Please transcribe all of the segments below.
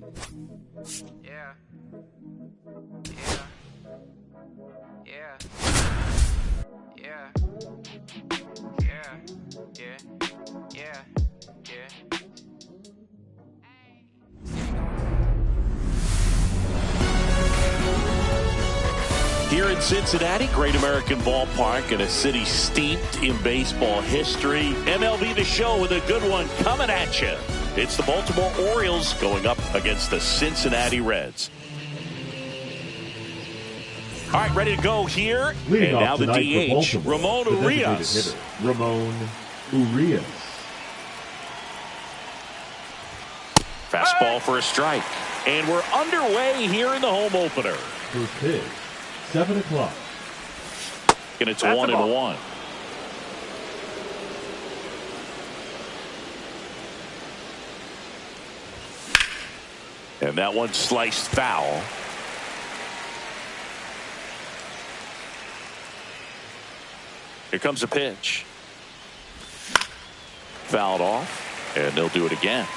Yeah. Yeah. Yeah. Yeah. Yeah. Yeah. Yeah. Here in Cincinnati, Great American Ballpark, in a city steeped in baseball history. MLB The Show with a good one coming at you. It's the Baltimore Orioles going up against the Cincinnati Reds. All right, ready to go here. Leading and now the DH, Ramon Urias. Ramon Urias. Fastball for a strike. And we're underway here in the home opener. First pitch, 7 o'clock. And it's 1-1. And that one sliced foul. Here comes a pitch. Fouled off, and they'll do it again.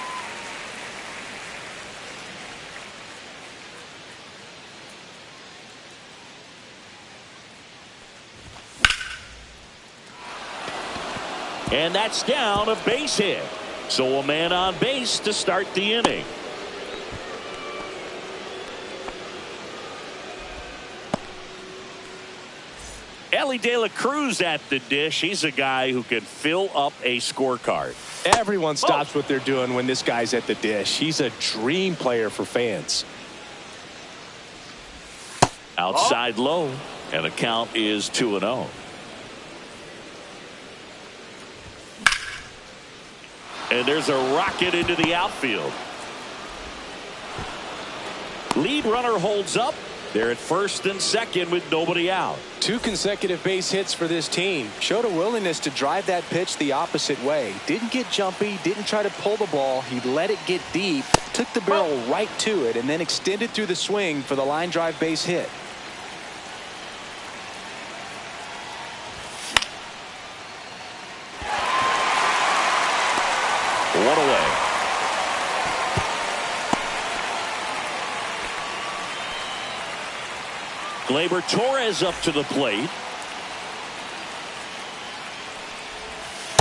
And that's down, a base hit. So a man on base to start the inning. Elly De La Cruz at the dish. He's a guy who can fill up a scorecard. Everyone stops what they're doing when this guy's at the dish. He's a dream player for fans. Outside low, and the count is 2-0. And there's a rocket into the outfield. Lead runner holds up. They're at first and second with nobody out. 2 consecutive base hits for this team. Showed a willingness to drive that pitch the opposite way. Didn't get jumpy, didn't try to pull the ball. He let it get deep, took the barrel right to it, and then extended through the swing for the line drive base hit. One away. Gleyber Torres up to the plate.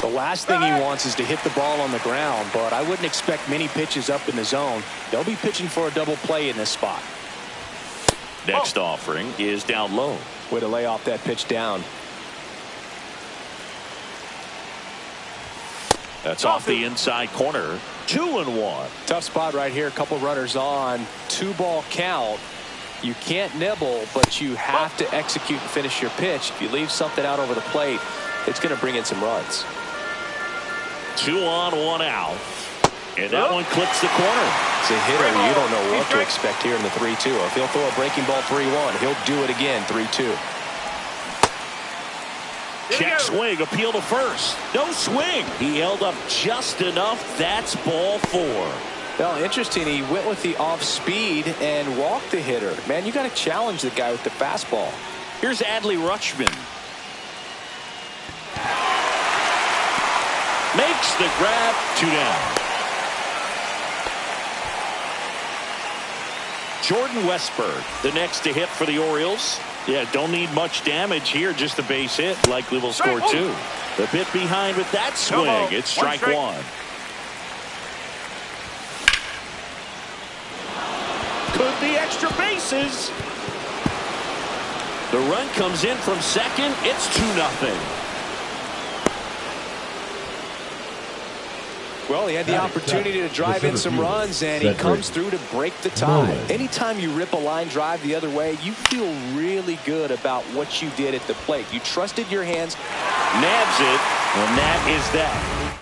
The last thing he wants is to hit the ball on the ground, but I wouldn't expect many pitches up in the zone. They'll be pitching for a double play in this spot. Next offering is down low. Way to lay off that pitch down. That's off the inside corner. 2-1. Tough spot right here. A couple runners on. 2-ball count. You can't nibble, but you have to execute and finish your pitch. If you leave something out over the plate, it's going to bring in some runs. 2 on, 1 out. And that one clips the corner. As a hitter, you don't know what to expect here in the 3-2. If he'll throw a breaking ball 3-1, he'll do it again 3-2. Check swing, appeal to first. No swing. He held up just enough. That's ball 4. Well, interesting. He went with the off speed and walked the hitter. Man, you got to challenge the guy with the fastball. Here's Adley Rutschman. Makes the grab. 2 down. Jordan Westburg, the next to hit for the Orioles. Yeah, don't need much damage here, just a base hit. Likely will score 2. The bit behind with that swing. It's strike 1. Could be extra bases. The run comes in from second. It's 2-0. Well, he had the opportunity to drive in some runs, and he comes through to break the tie. Anytime you rip a line drive the other way, you feel really good about what you did at the plate. You trusted your hands. Nabs it, and that is that.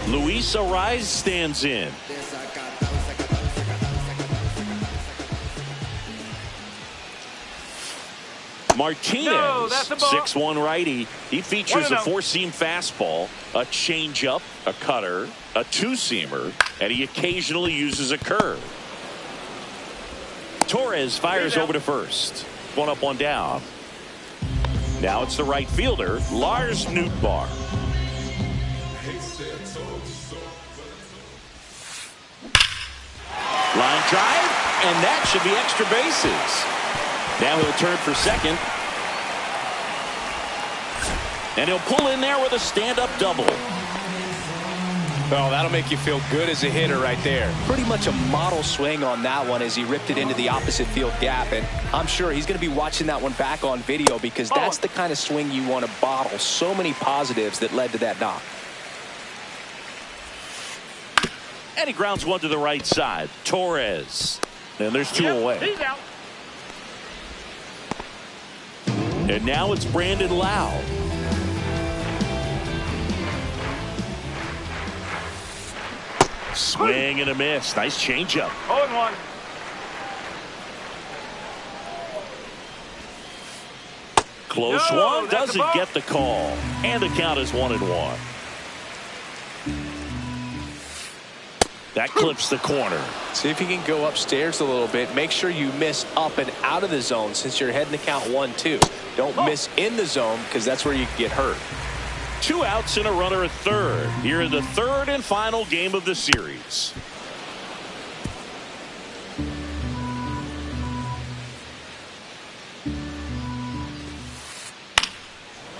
Luis Arraez stands in. Martinez, 6'1" righty. He features a 4-seam fastball, a changeup, a cutter, a 2-seamer, and he occasionally uses a curve. Torres fires over to first. 1 up, 1 down. Now it's the right fielder, Lars Nootbaar. Line drive, and that should be extra bases. Now he'll turn for second. And he'll pull in there with a stand-up double. Oh, that'll make you feel good as a hitter right there. Pretty much a model swing on that one as he ripped it into the opposite field gap. And I'm sure he's going to be watching that one back on video because that's the kind of swing you want to bottle. So many positives that led to that knock. And he grounds one to the right side. Torres. And there's two away. He's out. And now it's Brandon Lowe. Swing and a miss. Nice changeup. 0-1. Close one. Doesn't get the call. And the count is 1-1. That clips the corner. See if you can go upstairs a little bit. Make sure you miss up and out of the zone since you're heading to count 1-2. Don't miss in the zone because that's where you can get hurt. 2 outs and a runner at third. Here in the third and final game of the series.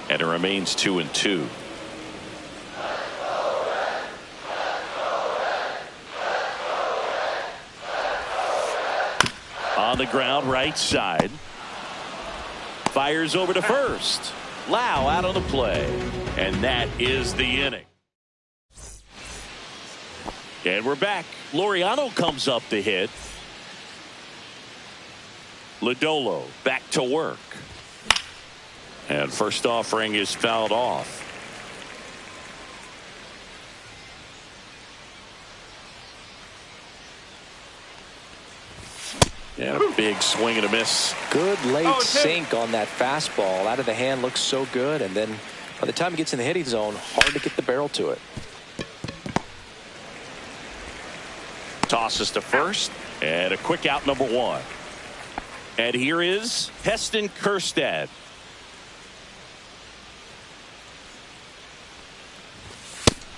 And it remains 2-2. On the ground, right side. Fires over to first. Lowe out on the play. And that is the inning. And we're back. Laureano comes up to hit. Lodolo back to work. And first offering is fouled off. And a big swing and a miss. Good late sink on that fastball. Out of the hand, looks so good. And then by the time it gets in the hitting zone, hard to get the barrel to it. Tosses to first. And a quick out, number 1. And here is Heston Kjerstad.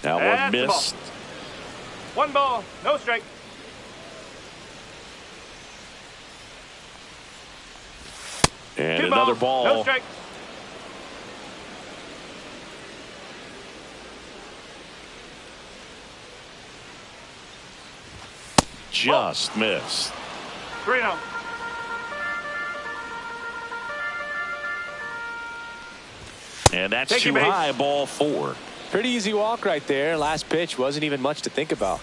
Now one missed. 1 ball, no strike. And 2 another balls, ball. no strike. Just missed. 3-0. And that's Take too your base. high, ball 4. Pretty easy walk right there. Last pitch wasn't even much to think about.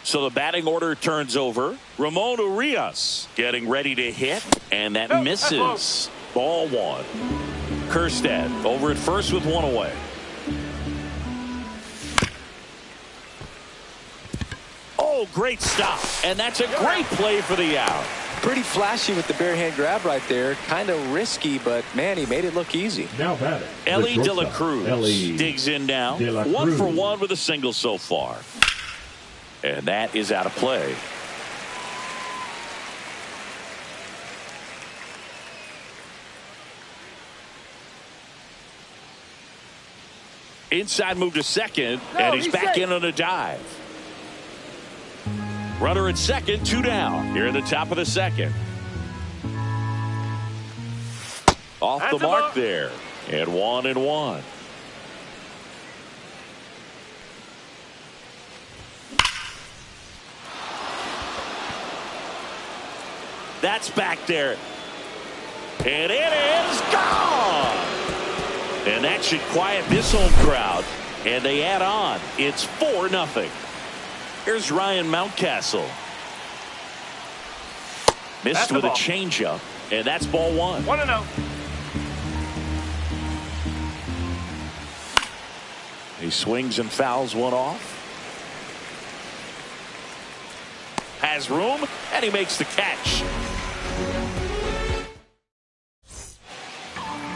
So the batting order turns over. Ramon Urias getting ready to hit, and that misses. Ball 1. Kjerstad over at first with 1 away. Oh, great stop. And that's a great play for the out. Pretty flashy with the bare hand grab right there. Kind of risky, but man, he made it look easy. Now batting. Ellie the De La shortstop, Cruz Ellie digs in now. De La 1 for Cruz. 1 with a single so far. And that is out of play. Inside move to second, and he's back in on a dive. Runner at second, 2 down here in the top of the second. Off the mark there, and 1-1. That's back there. And it is gone. And that should quiet this home crowd. And they add on. It's 4-0. Here's Ryan Mountcastle. Missed with a changeup. And that's ball 1. 1-0. He swings and fouls one off. Has room, and he makes the catch.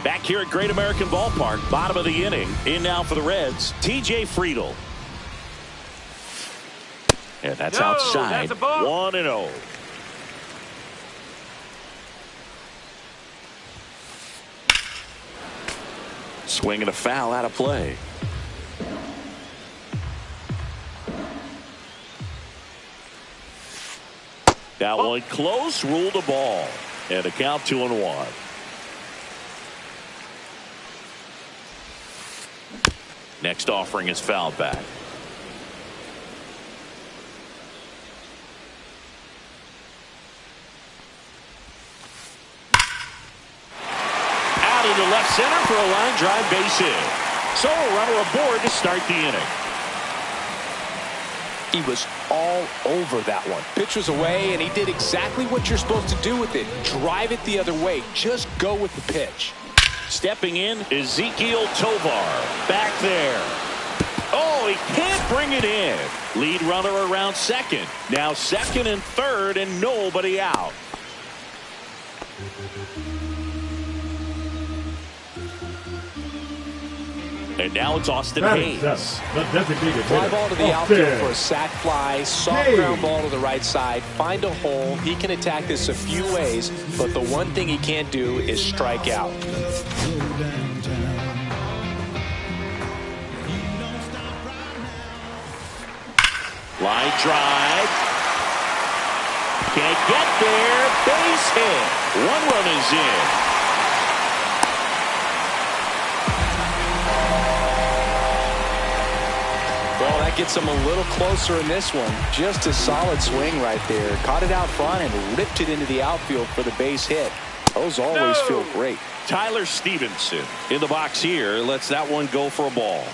Back here at Great American Ballpark, bottom of the inning. In now for the Reds, T.J. Friedl. And that's outside. That's a ball. 1-0. Swing and a foul out of play. That one close, ruled the ball. And a count 2-1. Next offering is fouled back. Out into left center for a line drive base hit. So a runner aboard to start the inning. He was all over that one. Pitch was away, and he did exactly what you're supposed to do with it. Drive it the other way. Just go with the pitch. Stepping in, Ezequiel Tovar. Back there. Oh, he can't bring it in. Lead runner around second. Now second and third, and nobody out. And now it's Austin Hayes. The designated Fly hitter. ball to the outfield for a sac fly. Soft ground ball to the right side. Find a hole. He can attack this a few ways, but the one thing he can't do is strike out. Line drive. Can't get there. Base hit. One run is in. Well, that gets him a little closer in this one. Just a solid swing right there. Caught it out front and ripped it into the outfield for the base hit. Those always feel great. Tyler Stevenson in the box here. Lets that one go for a ball.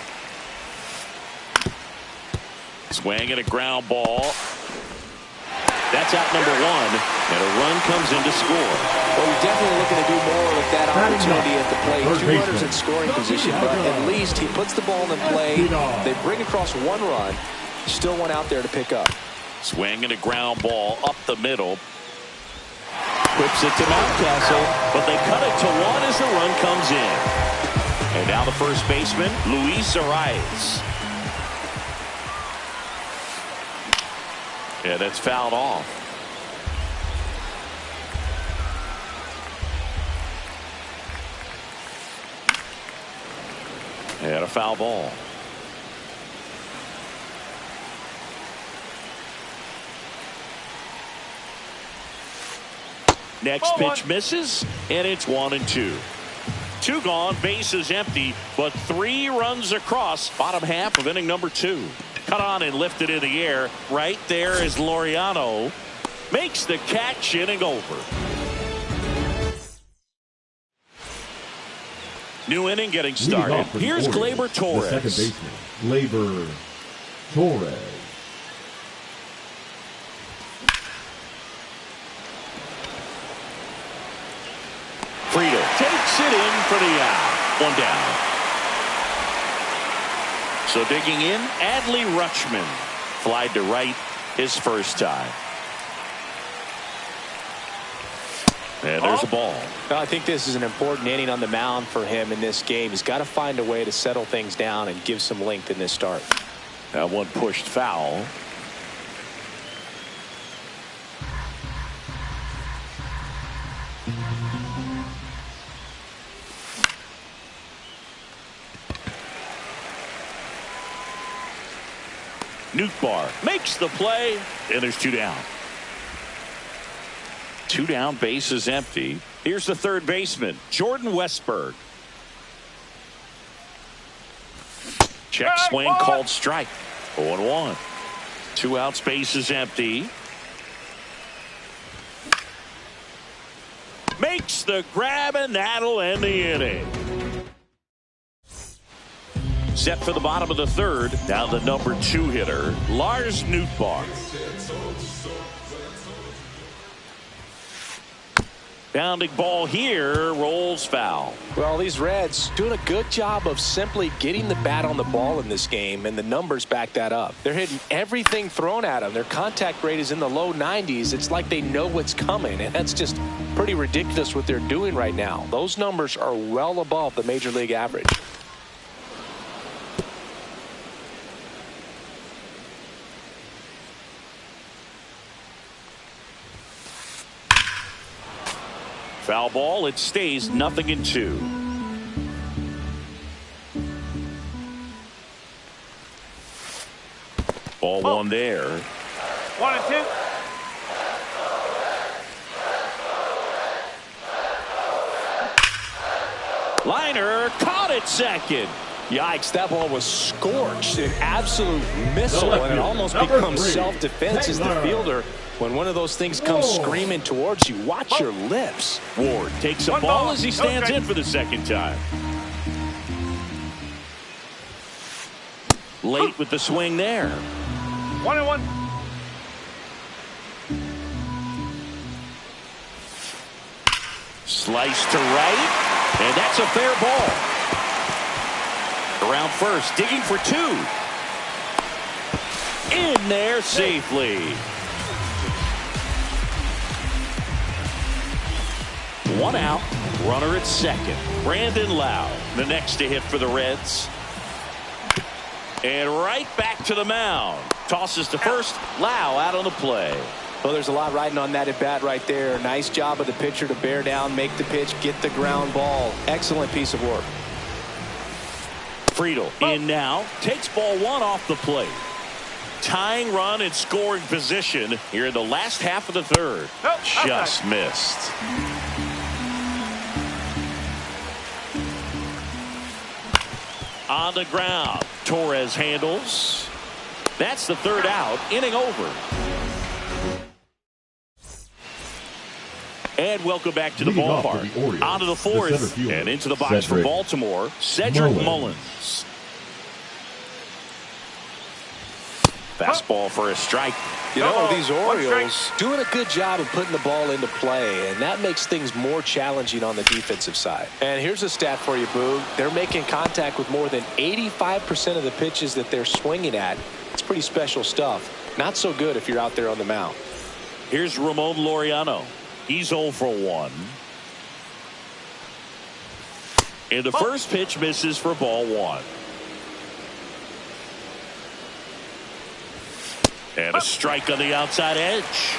Swing and a ground ball. That's out number one, and a run comes in to score. Well, you're definitely looking to do more with that opportunity at the plate. Two runners in scoring position, but at least he puts the ball in play. They bring across one run. Still one out there to pick up. Swing and a ground ball up the middle. Whips it to Mountcastle, but they cut it to one as the run comes in. And now the first baseman, Luis Arias. Yeah, that's fouled off. And a foul ball. Next pitch misses, and it's 1-2. Two gone, bases empty, but three runs across bottom half of inning number 2. Cut on and lifted in the air. Right there is Laureano. Makes the catch, inning over. New inning getting started. Here's Gleyber Torres. The second baseman, Gleyber Torres. Friedel takes it in for the out. One down. So digging in, Adley Rutschman. Flied to right his first time. And there's a ball. Well, I think this is an important inning on the mound for him in this game. He's got to find a way to settle things down and give some length in this start. That one pushed foul. Nootbaar makes the play, and there's two down. Two down, base is empty. Here's the third baseman, Jordan Westburg. Check swing called strike. 0-1. Two outs, base is empty. Makes the grab, and that'll end the inning. Set for the bottom of the third. Now the number 2 hitter, Lars Nootbaar. Bounding ball here, rolls foul. Well, these Reds doing a good job of simply getting the bat on the ball in this game, and the numbers back that up. They're hitting everything thrown at them. Their contact rate is in the low 90s. It's like they know what's coming, and that's just pretty ridiculous what they're doing right now. Those numbers are well above the major league average. Foul ball, it stays 0-2. Ball one there. 1-2. Liner caught it second. Yikes, that ball was scorched, an absolute missile, and it almost becomes self-defense as the fielder. When one of those things comes screaming towards you, watch your lips. Ward takes a ball as he stands in for the second time. Late with the swing there. 1-1. Slice to right, and that's a fair ball. Around first, digging for two. In there safely. One out, runner at second. Brandon Lowe, the next to hit for the Reds. And right back to the mound. Tosses to first, Lowe out on the play. Well, there's a lot riding on that at bat right there. Nice job of the pitcher to bear down, make the pitch, get the ground ball. Excellent piece of work. Friedl in now, takes ball one off the plate. Tying run in scoring position here in the last half of the third. Just missed. On the ground, Torres handles. That's the third out, inning over. And welcome back to the ballpark. On to the fourth, and into the box for Baltimore, Cedric Mullins. Fastball for a strike. You know, these Orioles doing a good job of putting the ball into play, and that makes things more challenging on the defensive side. And here's a stat for you, Boog. They're making contact with more than 85% of the pitches that they're swinging at. It's pretty special stuff. Not so good if you're out there on the mound. Here's Ramon Laureano. He's 0 for 1. And the first pitch misses for ball one. And a strike on the outside edge.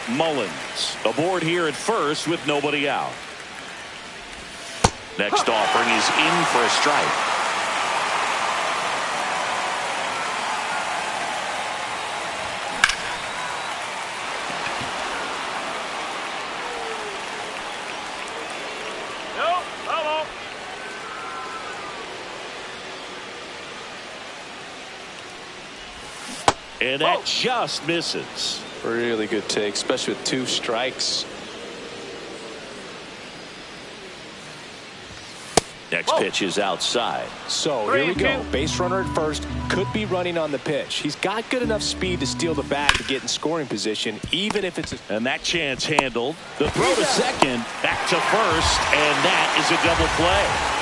Mullins aboard here at first with nobody out. Next offering is in for a strike. And that just misses. Really good take, especially with 2 strikes. Next pitch is outside. So here we go. Base runner at first, could be running on the pitch. He's got good enough speed to steal the bag to get in scoring position, even if it's and that chance handled. The throw to second, back to first, and that is a double play.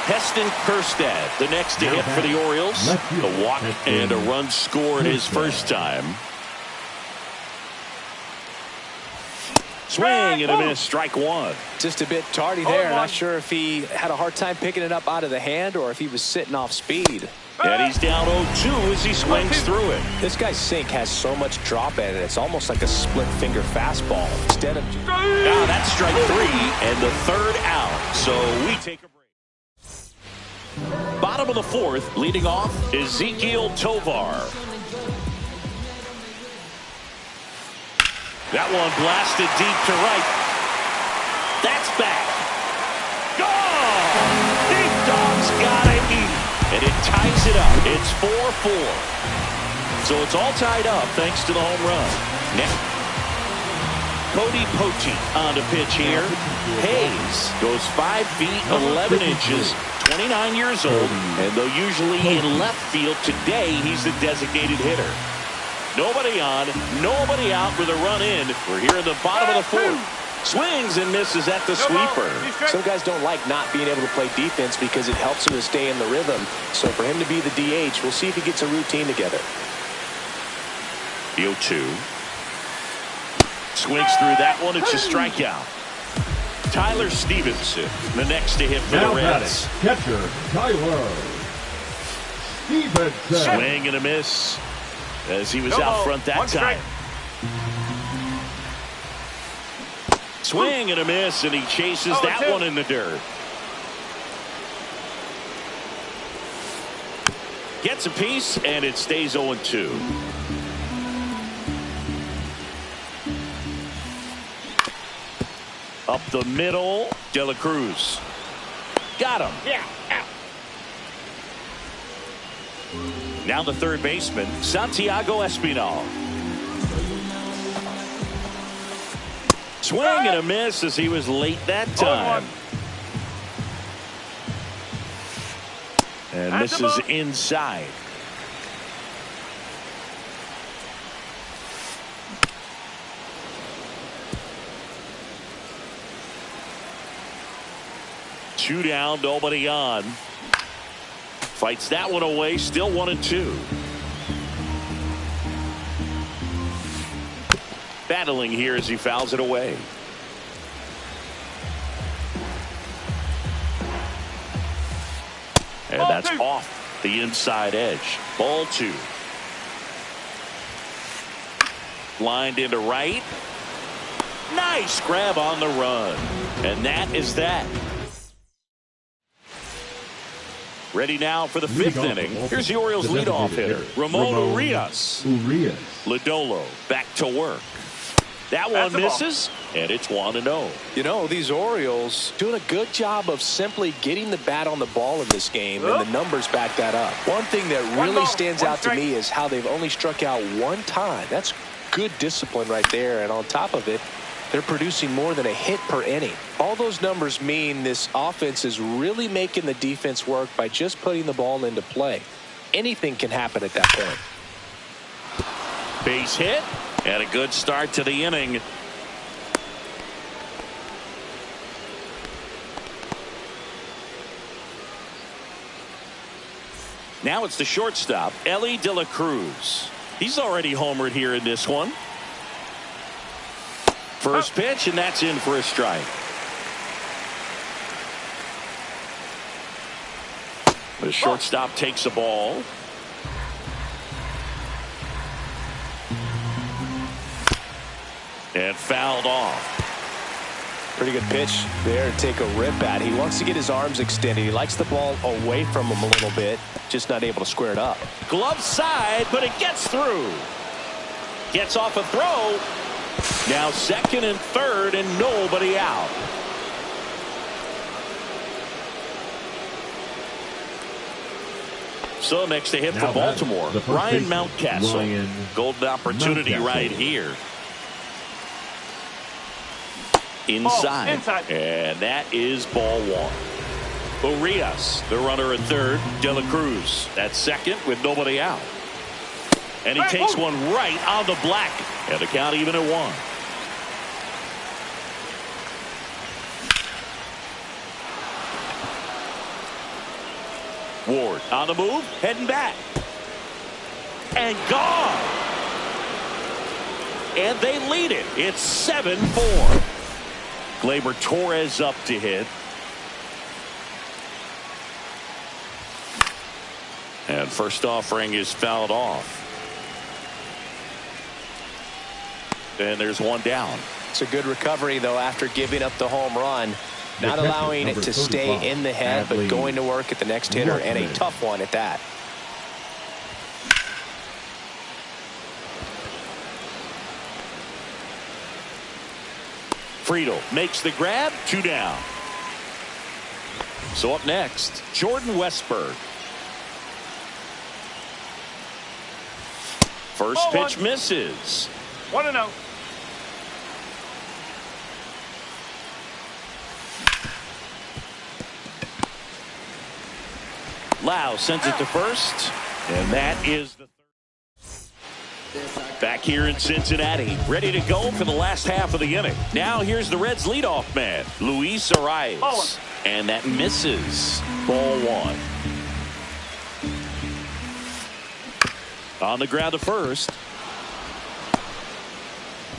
Heston Kjerstad, the next to hit for the Orioles. A walk and a run scored his first time. Swing and a miss, strike one. Just a bit tardy there. Not sure if he had a hard time picking it up out of the hand or if he was sitting off speed. And he's down 0-2 as he swings through it. This guy's sink has so much drop in it. It's almost like a split finger fastball. Instead of now that's strike 3 and the third out. So we take a break. Bottom of the fourth, leading off, Ezequiel Tovar. That one blasted deep to right. That's back. Gone! Big Dog's gotta eat. And it ties it up. It's 4-4. So it's all tied up thanks to the home run. Next, Cody Poche on the pitch here. Hayes goes 5 feet 11 inches. 29 years old, and though usually in left field, today he's the designated hitter. Nobody on, nobody out with a run in. We're here in the bottom of the fourth. Swings and misses at the sweeper. Some guys don't like not being able to play defense because it helps them to stay in the rhythm. So for him to be the DH, we'll see if he gets a routine together. The 0-2. Swings through that one. It's a strikeout. Tyler Stevenson, the next to hit for the Reds. Catcher, Tyler Stevenson. Swing and a miss as he was out front that time. Swing and a miss, and he chases that one in the dirt. Gets a piece, and it stays 0-2. Up the middle, De La Cruz. Got him. Yeah. Out. Now the third baseman, Santiago Espinal. Swing and a miss as he was late that time. And misses inside. Two down, nobody on. Fights that one away, still 1-2. Battling here as he fouls it away. And that's off the inside edge. Ball 2. Lined into right. Nice grab on the run. And that is that. Ready now for the fifth inning. Here's the Orioles leadoff hitter, Ramon Urias. Lodolo back to work. That one misses, and it's 1-0. You know, these Orioles doing a good job of simply getting the bat on the ball in this game, and the numbers back that up. One thing that really stands out to me is how they've only struck out one time. That's good discipline right there, and on top of it, they're producing more than a hit per inning. All those numbers mean this offense is really making the defense work by just putting the ball into play. Anything can happen at that point. Base hit and a good start to the inning. Now it's the shortstop, Elly De La Cruz. He's already homered here in this one. First pitch, and that's in for a strike. The shortstop takes a ball. And fouled off. Pretty good pitch there to take a rip at. He wants to get his arms extended. He likes the ball away from him a little bit. Just not able to square it up. Glove side, but it gets through. Gets off a throw. Now second and third and nobody out. So next to hit for Baltimore, Ryan Mountcastle. Golden opportunity right here. Inside. And that is ball 1. Urias, the runner at third. De La Cruz at second with nobody out. And he takes one right on the black. And the count even at 1. Ward on the move, heading back. And gone. And they lead it. It's 7-4. Gleyber Torres up to hit. And first offering is fouled off. And there's one down. It's a good recovery, though, after giving up the home run. Not allowing it to stay in the head, but going to work at the next hitter, and a tough one at that. Friedel makes the grab, 2 down. So up next, Jordan Westburg. First pitch misses. 1-0. Lau sends it to first, and that is the third. Back here in Cincinnati, ready to go for the last half of the inning. Now here's the Reds leadoff man, Luis Arias, and that misses. Ball 1. On the ground to first.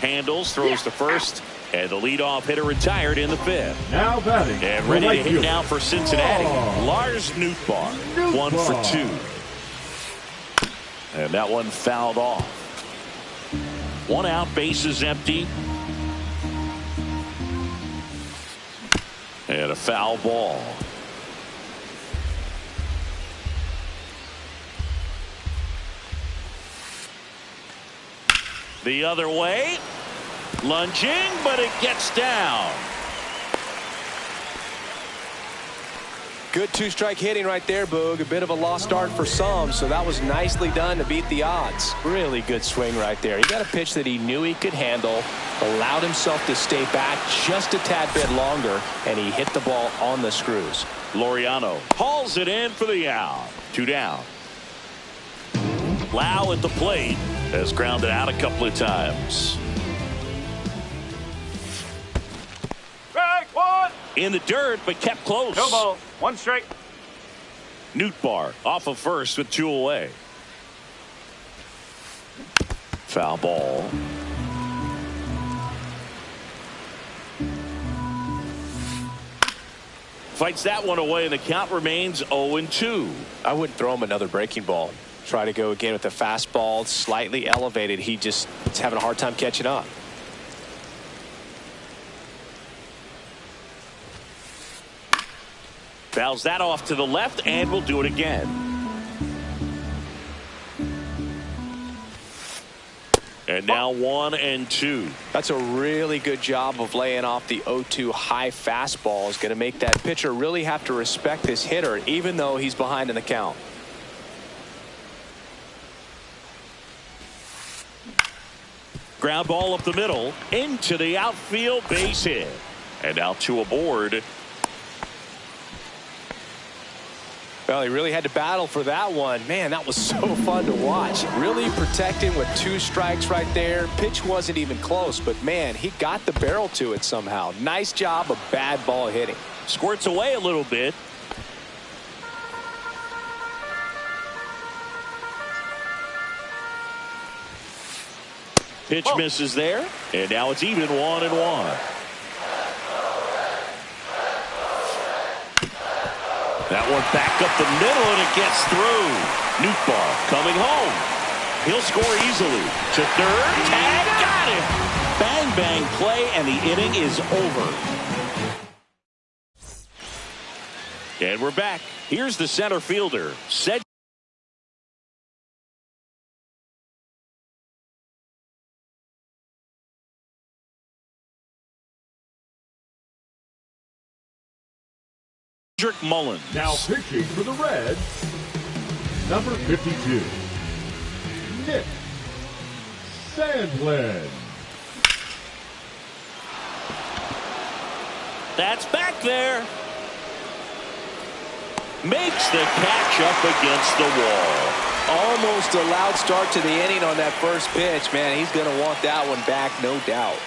Handles, throws to first, and the leadoff hitter retired in the 5th. Now batting. And ready to hit now for Cincinnati, Lars Nootbaar. 1 for 2. And that one fouled off. 1 out, bases empty. And a foul ball. The other way. Lunging, but it gets down. Good two-strike hitting right there, Boog. A bit of a lost start for some, so that was nicely done to beat the odds. Really good swing right there. He got a pitch that he knew he could handle, allowed himself to stay back just a tad bit longer, and he hit the ball on the screws. Laureano hauls it in for the out. 2 down. Lau at the plate has grounded out a couple of times. Strike one. In the dirt, but kept close. No ball. 1 strike. Nootbaar off of first with 2 away. Foul ball. Fights that one away, and the count remains 0-2. I wouldn't throw him another breaking ball. Try to go again with the fastball, slightly elevated. He just is having a hard time catching up. Fouls that off to the left, and will do it again. And now 1-2. That's a really good job of laying off the 0-2 high fastball. Is going to make that pitcher really have to respect this hitter, even though he's behind in the count. Ground ball up the middle into the outfield, base hit. And now 2 aboard. Well, he really had to battle for that one. Man, that was so fun to watch. Really protecting with 2 strikes right there. Pitch wasn't even close, but man, he got the barrel to it somehow. Nice job of bad ball hitting. Squirts away a little bit. Pitch misses there, and now it's even 1-1. That one back up the middle, and it gets through. Nootbaar coming home. He'll score easily. To third. Tag, got him. Bang, bang play, and the inning is over. And we're back. Here's the center fielder. Cedric Mullins. Now pitching for the Reds, number 52, Nick Sandlin. That's back there. Makes the catch up against the wall. Almost a loud start to the inning on that first pitch. Man, he's going to want that one back, no doubt.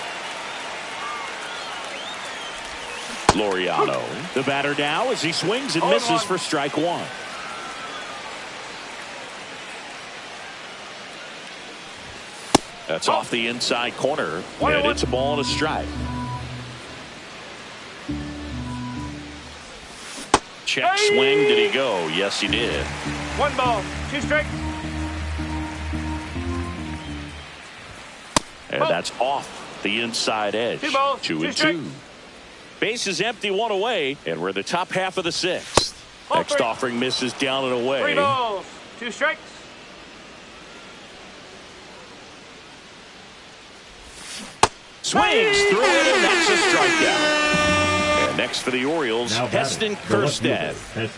Laureano, the batter now as he swings and misses for strike 1. That's off the inside corner, and it's a ball and a strike. Check swing. Did he go? Yes, he did. 1 ball, 2 strikes. And that's off the inside edge. 2 balls, 2-2. Base is empty, 1 away, and we're in the top half of the 6th. Next offering misses down and away. 3 balls, 2 strikes. Swings through it, and that's a strikeout. And next for the Orioles, Heston Kjerstad.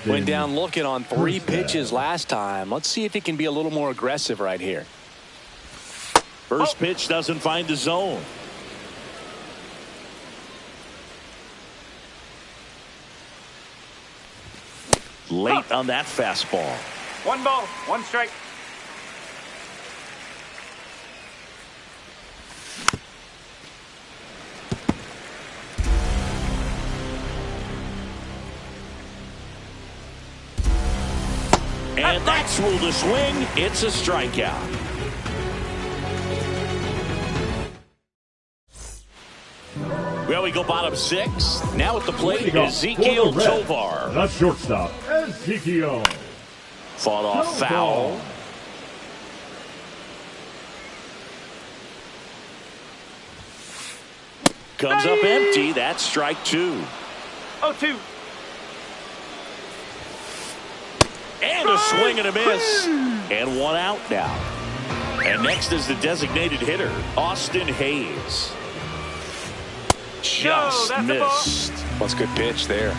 Went down looking on 3 pitches last time. Let's see if he can be a little more aggressive right here. First pitch doesn't find the zone. Late on that fastball. 1 ball, 1 strike. And that's ruled a swing. It's a strikeout. Well, we go bottom 6. Now at the plate, Ezekiel Tovar. The shortstop, Ezekiel. Fought off foul. Comes up empty. That's strike 2. 0-2. And a swing and a miss. And 1 out now. And next is the designated hitter, Austin Hayes. Just missed. That's a good pitch there.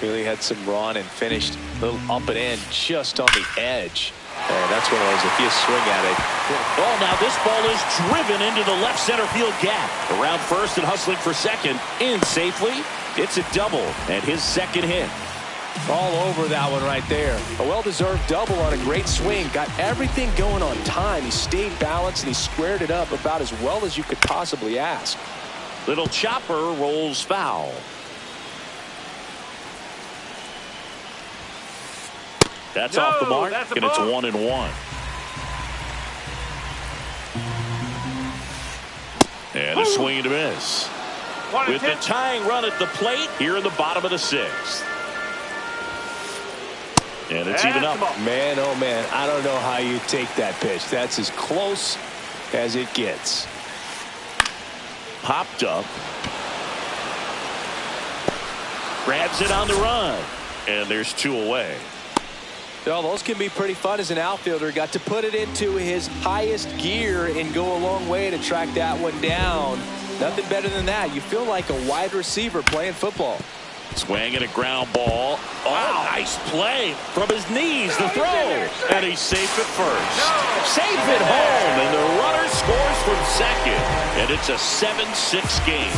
Really had some run and finished a little up and in just on the edge. And that's one of those, if you swing at it. Oh, now this ball is driven into the left center field gap. Around first and hustling for second. In safely. It's a double and his second hit. All over that one right there. A well-deserved double on a great swing. Got everything going on time. He stayed balanced and he squared it up about as well as you could possibly ask. Little chopper rolls foul. That's off the mark, and it's 1-1. And a swing and a miss. With the tying run at the plate here in the bottom of the sixth. And it's even up. Man, oh man, I don't know how you take that pitch. That's as close as it gets. Popped up. Grabs it on the run. And there's two away. Well, those can be pretty fun as an outfielder. Got to put it into his highest gear and go a long way to track that one down. Nothing better than that. You feel like a wide receiver playing football. Swinging a ground ball. Oh, nice play from his knees. The throw. And he's safe at first. Safe at home. And the runner scores from second. And it's a 7-6 game.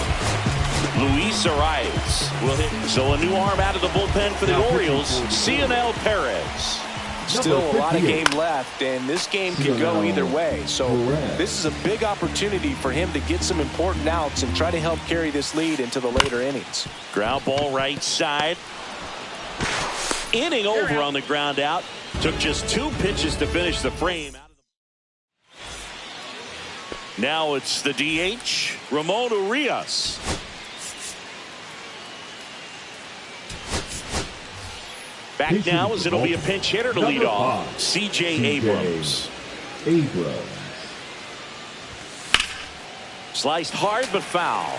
Luis Arias will hit. So a new arm out of the bullpen for the Orioles. Cionel Perez. Still a lot of game left, and this game could go either way. So this is a big opportunity for him to get some important outs and try to help carry this lead into the later innings. Ground ball right side. Inning over on the ground out. Took just 2 pitches to finish the frame. Now it's the DH, Ramon Urias. Back now as it'll be a pinch hitter to lead off. C.J. Abrams. Sliced hard but foul.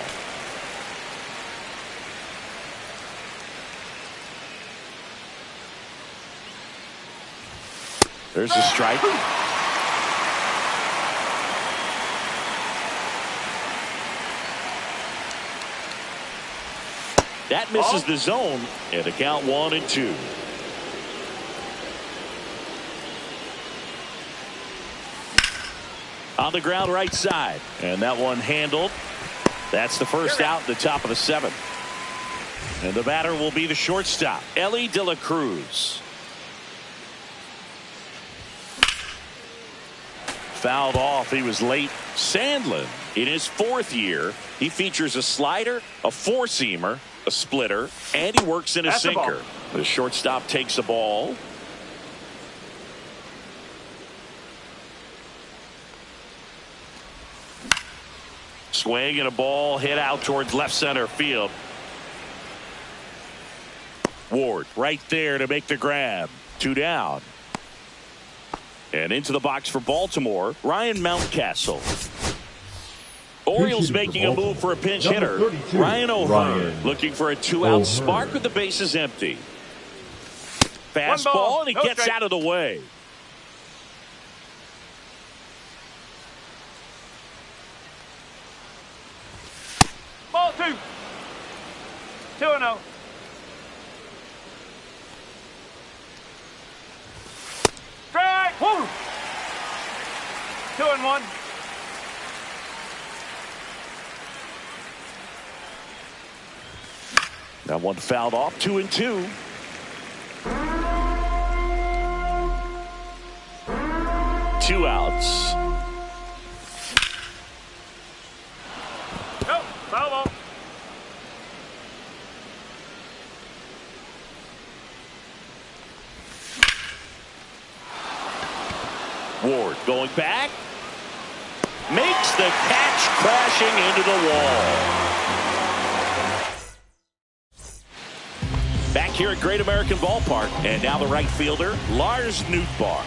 There's a strike. That misses the zone, and the count 1-2. On the ground right side, and that one handled. That's the first out in the top of the 7th. And the batter will be the shortstop, Elly De La Cruz. Fouled off. He was late. Sandlin, in his 4th year, he features a slider, a 4-seamer, a splitter, and he works in a sinker. The shortstop takes the ball. Swing and a ball hit out towards left center field. Ward right there to make the grab. 2 down. And into the box for Baltimore, Ryan Mountcastle. Orioles making a move for a pinch hitter. Ryan O'Hearn looking for a 2-out spark with the bases empty. Fastball, and he gets out of the way. Ball 2. 2-0. Strike. Woo. 2-1. That one fouled off. 2-2. Two outs. No, foul ball. Ward going back. Makes the catch, crashing into the wall. Back here at Great American Ballpark, and now the right fielder, Lars Nootbaar.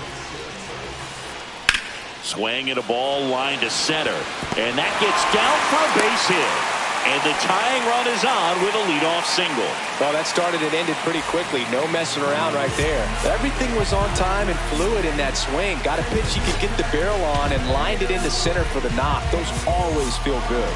Swing and a ball line to center, and that gets down for a base hit. And the tying run is on with a leadoff single. Well, that started and ended pretty quickly. No messing around right there. Everything was on time and fluid in that swing. Got a pitch you could get the barrel on and lined it into center for the knock. Those always feel good.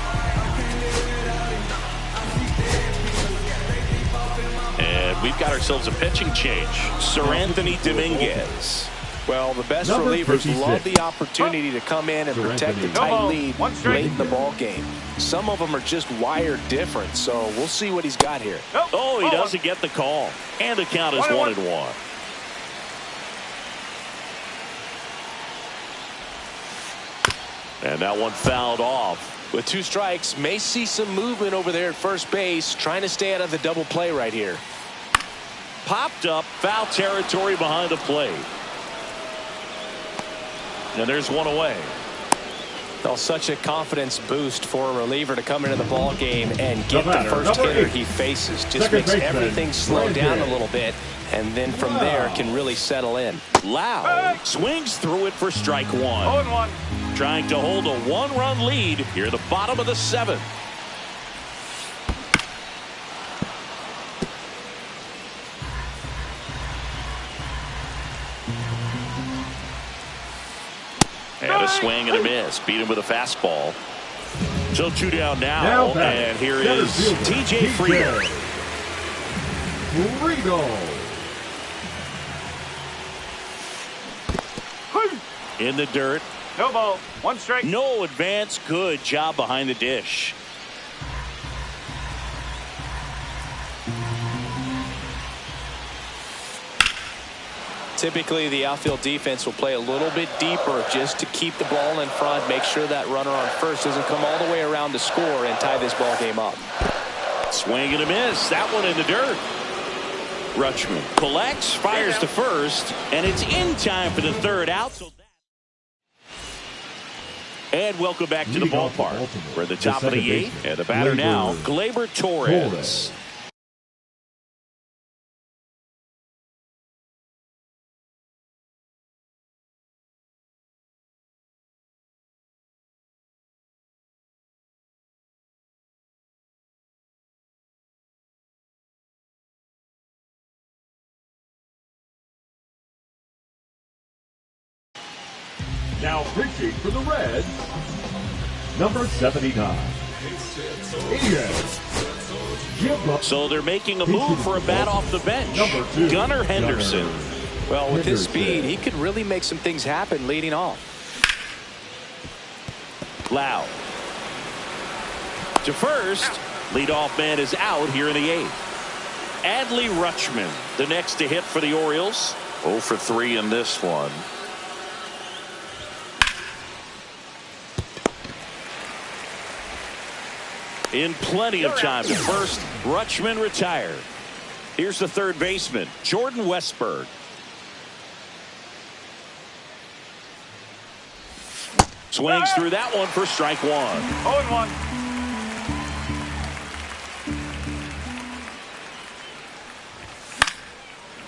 And we've got ourselves a pitching change. Seranthony Dominguez. Well, the best Number relievers 56. love the opportunity to come in and protect a Seranthony. tight lead One strike. late in the ball game. Some of them are just wired different, so we'll see what he's got here. Nope. Oh, he Ball doesn't get the call. And the count is 1-1. 1-1. And that one fouled off. With 2 strikes, may see some movement over there at first base, trying to stay out of the double play right here. Popped up, foul territory behind the plate. And there's one away. Well, such a confidence boost for a reliever to come into the ball game and get the batter, first number hitter 8. he faces. Just Second makes baseman, everything slow right down there. a little bit, and then from there can really settle in. Lau swings through it for strike 1. 0-1. Trying to hold a 1-run lead here at the bottom of the 7th. And a swing and a miss. Beat him with a fastball. So 2 down now. batting, And here center is fielder, TJ Friedl. Friedl. In the dirt. No ball. 1 strike. No advance. Good job behind the dish. Typically, the outfield defense will play a little bit deeper just to keep the ball in front, make sure that runner on first doesn't come all the way around to score and tie this ball game up. Swing and a miss. That one in the dirt. Rutschman collects, fires to first, and it's in time for the 3rd out. And welcome back to the Leading off ballpark. Baltimore, We're at the the top of the second 8th, baseman, and the batter now, Gleyber Torres. Torres. Now pitching for the Reds, number 79. Ian Jimbo. So they're making a move for a bat off the bench. Number 2, Gunnar Henderson. Well, with his Henderson. speed, he could really make some things happen leading off. Lau. To first. Leadoff man is out here in the 8th. Adley Rutschman, the next to hit for the Orioles. 0 for 3 in this one. In plenty of time to first, Rutschman retired. Here's the 3rd baseman, Jordan Westburg. Swings through that one for strike 1. 0-1.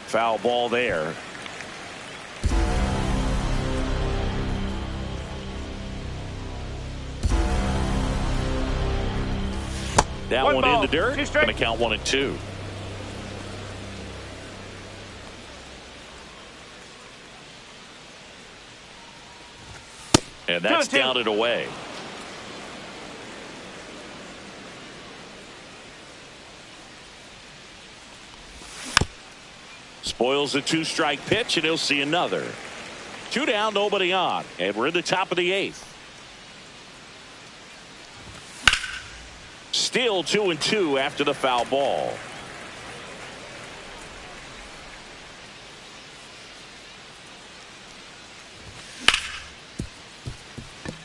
Foul ball there. That One one ball, in the dirt. 2 strikes. Going to count 1 and 2. And that's 2 and 2. downed away. Spoils a 2-strike pitch, and he'll see another. 2 down, nobody on. And we're in the top of the 8th. Still 2 and 2 after the foul ball.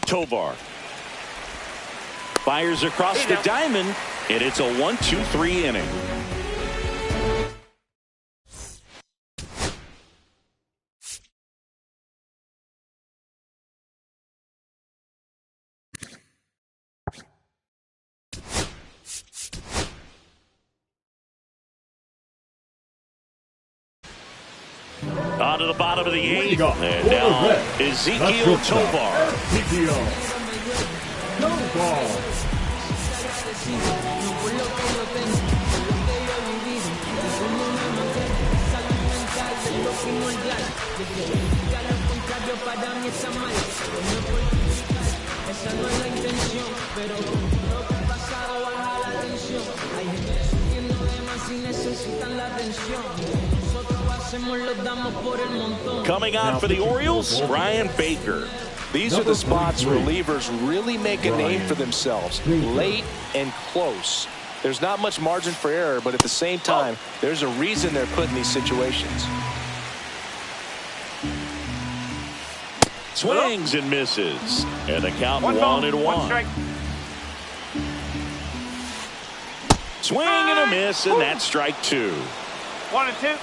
Tovar fires across the diamond, and it's a 1-2-3 inning. On to the bottom of the 8th. And now Ezequiel Tovar. Ezequiel Tovar. Coming on for the Orioles, Brian Baker. These are the spots relievers really make a name for themselves. Late and close. There's not much margin for error, but at the same time, there's a reason they're put in these situations. Swings and misses. And the count 1-1. One strike. Swing and a miss, and that's strike 2. 1-2.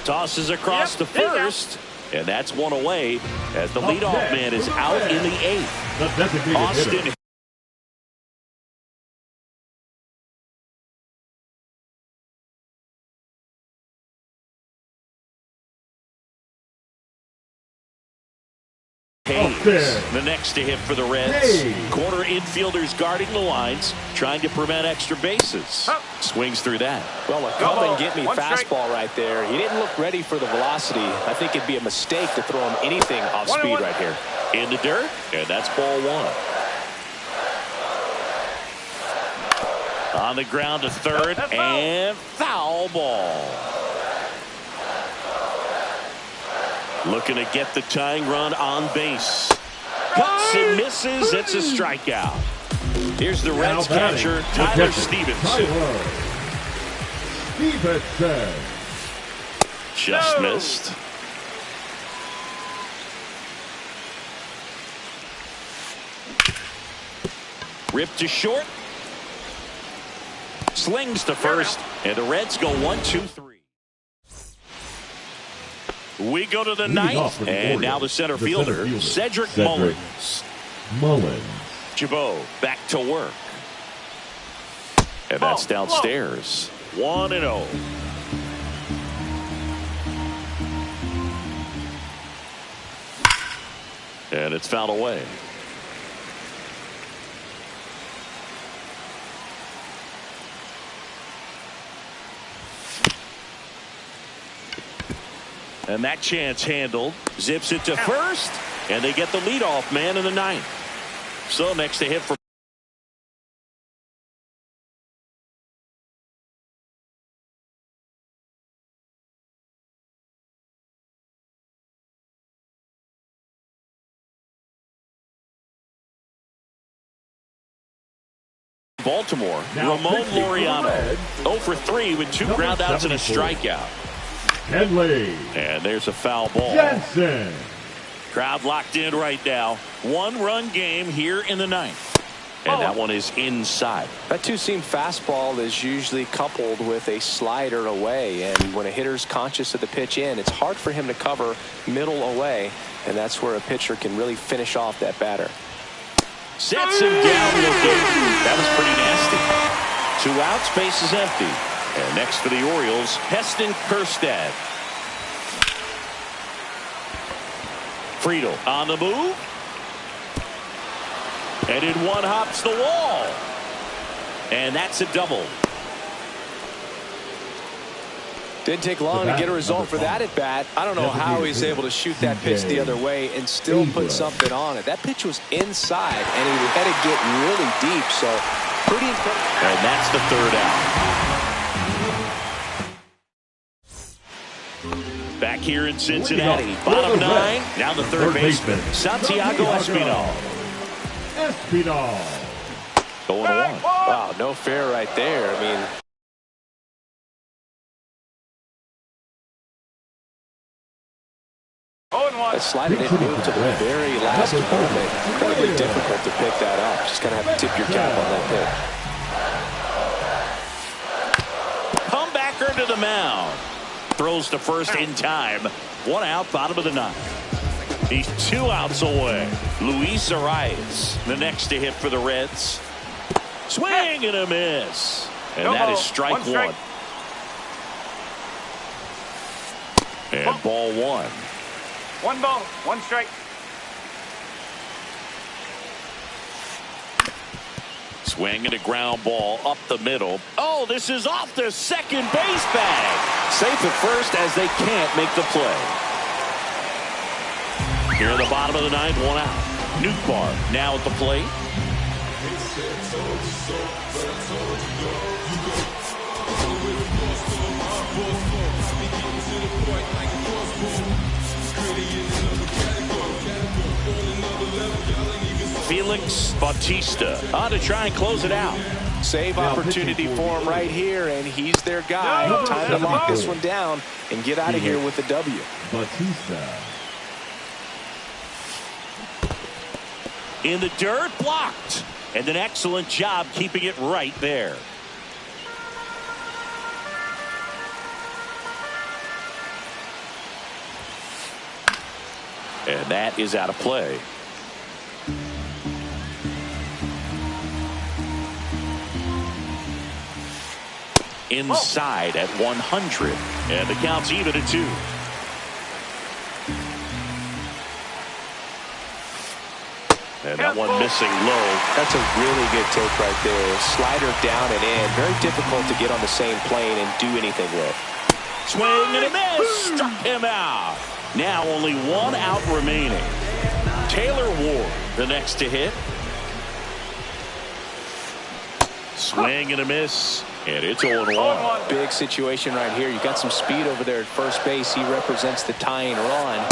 Tosses across to first, and that's one away as the leadoff man is out in the 8th. The designated Austin hitter. Hayes, the next to hit for the Reds. Corner infielders guarding the lines, trying to prevent extra bases. Swings through that. Well, a come and get me fastball right there. He didn't look ready for the velocity. I think it'd be a mistake to throw him anything off speed right here. In the dirt, and that's ball 1. On the ground to third, and foul ball. Looking to get the tying run on base. Cuts and misses. It's a strikeout. Here's the Reds catcher, Tyler Stevenson. Just missed. Ripped to short. Slings to first. And the Reds go 1-2-3. We go to the 9th, and now the center fielder, Cedric Mullins. Chabot back to work. And that's downstairs. 1-0. And it's fouled away. And that chance handled. Zips it to first. And they get the leadoff man in the 9th. So next to hit for Baltimore, Ramon Laureano. 0 for 3 with 2 groundouts and a strikeout. Henley. And there's a foul ball. Jensen. Crowd locked in right now. 1-run game here in the 9th. And that one is inside. That two-seam fastball is usually coupled with a slider away. And when a hitter's conscious of the pitch in, it's hard for him to cover middle away. And that's where a pitcher can really finish off that batter. Sets him down looking. That was pretty nasty. 2 outs, base is empty. And next for the Orioles, Heston Kjerstad. Friedel on the move. And in one hops the wall. And that's a double. Didn't take long to get a result for that at bat. I don't know how he's able to shoot that pitch the other way and still put something on it. That pitch was inside, and he had to get really deep, so pretty incredible. And that's the 3rd out. Back here in Cincinnati, bottom 9, now the 3rd baseman, Santiago Espinal. Going along. Wow, no fair right there. I mean, that slider didn't move to the very last moment. Incredibly difficult to pick that up. Just kind of have to tip your cap on that pitch. Comebacker to the mound. Throws to first in time. 1 out, bottom of the 9th. He's 2 outs away. Luis Arias, the next to hit for the Reds. Swing and a miss. And that is strike 1. And ball 1. 1 ball, 1 strike. Swing and a ground ball up the middle. Oh, this is off the second base bag. Safe at first as they can't make the play. Here in the bottom of the 9th, 1 out. Nootbaar now at the plate. Felix Bautista on to try and close it out. Save opportunity for him right here, and he's their guy. No. Time to lock this one down and get out of here with the W. Bautista. In the dirt, blocked. And an excellent job keeping it right there. And that is out of play. Inside at 100. And the count's even at 2. And that one missing low. That's a really good take right there. Slider down and in. Very difficult to get on the same plane and do anything with. Swing and a miss. Struck him out. Now only one out remaining. Taylor Ward, the next to hit. Swing and a miss. And it's 0-1. Big situation right here. You got some speed over there at first base. He represents the tying run.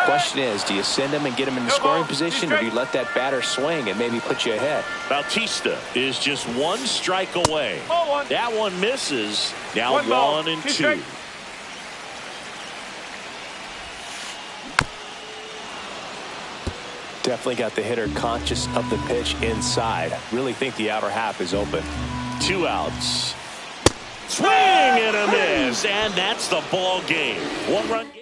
Question is, do you send him and get him in the scoring position, or do you let that batter swing and maybe put you ahead? Bautista is just one strike away. That one misses. Now 1-2. Definitely got the hitter conscious of the pitch inside. Really think the outer half is open. 2 outs. Swing and a miss, and that's the ball game. 1-run game.